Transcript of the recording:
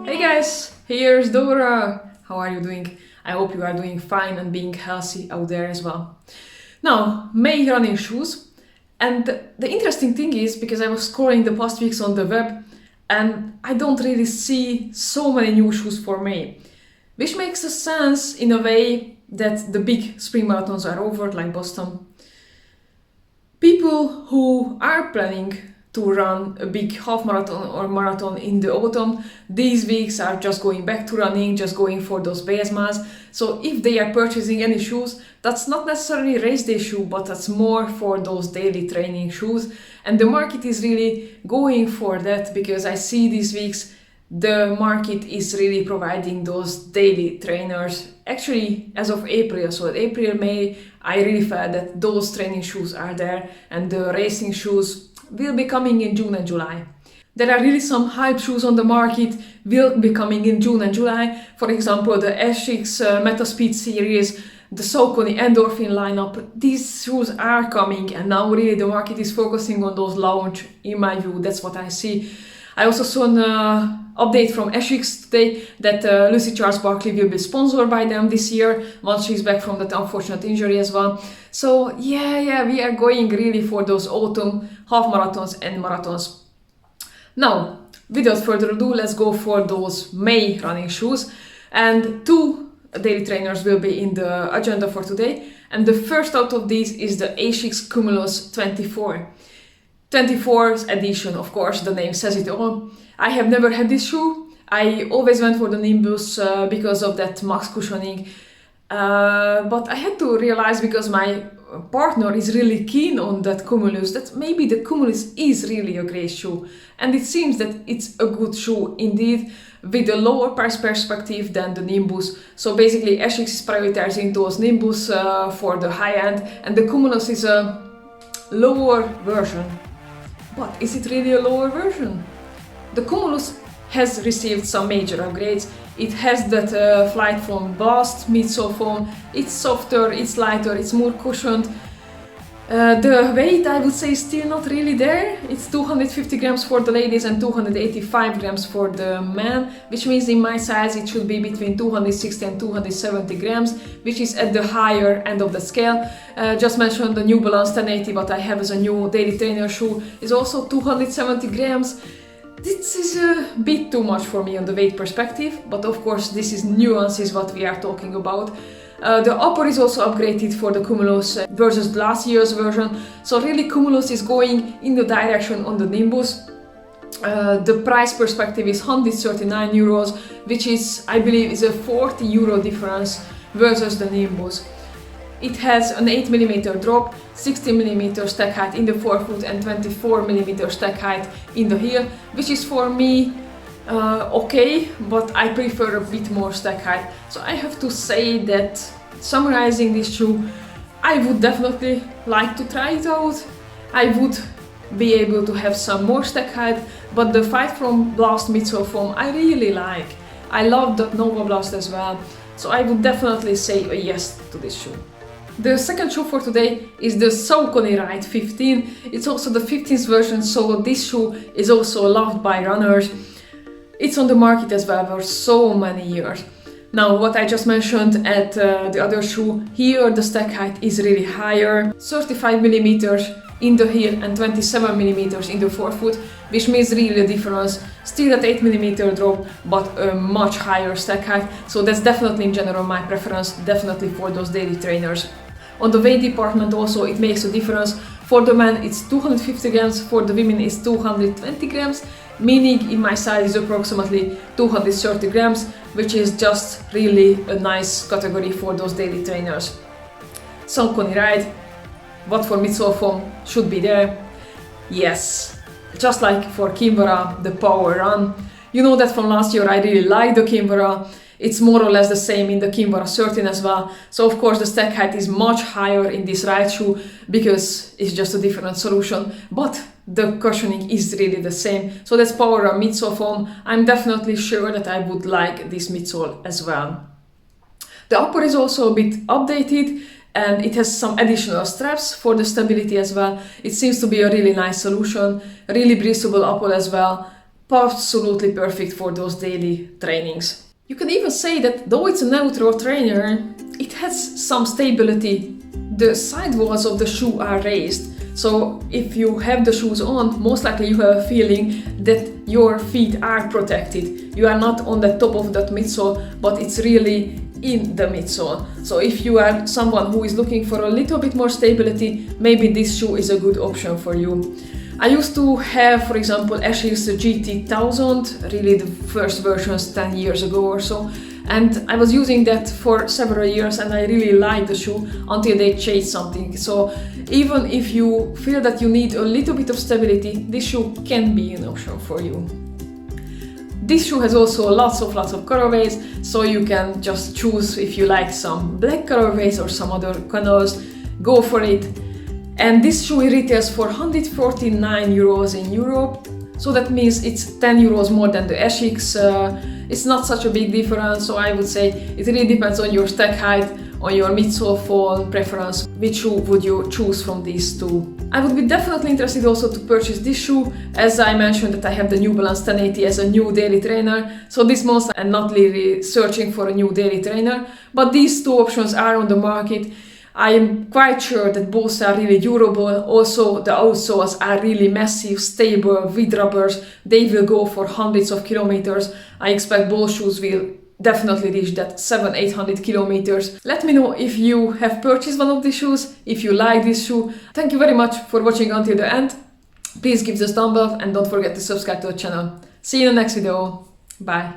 Hey guys, here's Dora. How are you doing? I hope you are doing fine and being healthy out there as well. Now, May running shoes. And the interesting thing is, because I was scrolling the past weeks on the web and I don't really see so many new shoes for May. Which makes a sense in a way that the big spring marathons are over, like Boston. People who are planning to run a big half marathon or marathon in the autumn, these weeks are just going back to running, just going for those base miles. So if they are purchasing any shoes, that's not necessarily a race day shoe, but that's more for those daily training shoes. And the market is really going for that, because I see these weeks the market is really providing those daily trainers. Actually, as of April, so April, May, I really felt that those training shoes are there, and the racing shoes will be coming in June and July. There are really some hype shoes on the market, will be coming in June and July. For example, the Asics Metaspeed series, the Saucony Endorphin lineup. These shoes are coming, and now really the market is focusing on those launch, in my view. That's what I see. I also saw an update from Asics today that Lucy Charles-Barkley will be sponsored by them this year once she's back from that unfortunate injury as well. So yeah, we are going really for those autumn half marathons and marathons. Now, without further ado, let's go for those May running shoes. And two daily trainers will be in the agenda for today. And the first out of these is the Asics Cumulus 24. 24th edition, of course, the name says it all. I have never had this shoe. I always went for the Nimbus because of that max cushioning. But I had to realize, because my partner is really keen on that Cumulus, that maybe the Cumulus is really a great shoe. And it seems that it's a good shoe indeed, with a lower price perspective than the Nimbus. So basically Asics is prioritizing those Nimbus for the high end, and the Cumulus is a lower version. But is it really a lower version? The Cumulus has received some major upgrades. It has that flight foam blast midsole foam. It's softer, it's lighter, it's more cushioned. The weight, I would say, is still not really there. It's 250 grams for the ladies and 285 grams for the men, which means in my size it should be between 260 and 270 grams, which is at the higher end of the scale. Just mentioned the New Balance 1080, what I have as a new daily trainer shoe, is also 270 grams. This is a bit too much for me on the weight perspective, but of course this is nuances what we are talking about. The upper is also upgraded for the Cumulus versus last year's version, so really Cumulus is going in the direction on the Nimbus. The price perspective is 139 euros, which is, I believe, is a 40 euro difference versus the Nimbus. It has an 8mm drop, 60mm stack height in the forefoot and 24mm stack height in the heel, which is for me okay, but I prefer a bit more stack height. So I have to say that, summarizing this shoe, I would definitely like to try it out. I would be able to have some more stack height, but the Fight from Blast midsole foam I really like. I love the Novablast as well, so I would definitely say a yes to this shoe. The second shoe for today is the Saucony Ride 15. It's also the 15th version, so this shoe is also loved by runners. It's on the market as well for so many years. Now, what I just mentioned at the other shoe, here the stack height is really higher, 35mm in the heel and 27mm in the forefoot, which means really a difference. Still at 8mm drop, but a much higher stack height, so that's definitely in general my preference, definitely for those daily trainers. On the weight department also it makes a difference. For the men it's 250 grams, for the women it's 220 grams, meaning in my size is approximately 230 grams, which is just really a nice category for those daily trainers. Saucony Ride, what for midsole foam should be there? Yes, just like for Kimbara, the Power Run. You know that from last year I really like the Kimbara. It's more or less the same in the Kimbara 13 as well. So of course the stack height is much higher in this Ride shoe because it's just a different solution, but the cushioning is really the same. So that's Power Run midsole foam. I'm definitely sure that I would like this midsole as well. The upper is also a bit updated, and it has some additional straps for the stability as well. It seems to be a really nice solution, really breathable upper as well. absolutely perfect for those daily trainings. You can even say that though it's a neutral trainer, it has some stability. The sidewalls of the shoe are raised. So if you have the shoes on, most likely you have a feeling that your feet are protected. You are not on the top of that midsole, but it's really in the midsole. So if you are someone who is looking for a little bit more stability, maybe this shoe is a good option for you. I used to have, for example, Asics GT1000, really the first versions 10 years ago or so, and I was using that for several years and I really liked the shoe until they changed something. So even if you feel that you need a little bit of stability, this shoe can be an option for you. This shoe has also lots of colorways, so you can just choose if you like some black colorways or some other colors, go for it. And this shoe retails for 149 euros in Europe, so that means it's 10 euros more than the Asics. It's not such a big difference, so I would say it really depends on your steg height, on your midsole fall preference, which shoe would you choose from these two. I would be definitely interested also to purchase this shoe, as I mentioned that I have the New Balance 1080 as a new daily trainer, so this month I'm not really searching for a new daily trainer, but these two options are on the market. I am quite sure that both are really durable. Also, the outsoles are really massive, stable, with rubbers. They will go for hundreds of kilometers. I expect both shoes will definitely reach that 700-800 kilometers. Let me know if you have purchased one of these shoes, if you like this shoe. Thank you very much for watching until the end. Please give this a thumb up and don't forget to subscribe to the channel. See you in the next video. Bye.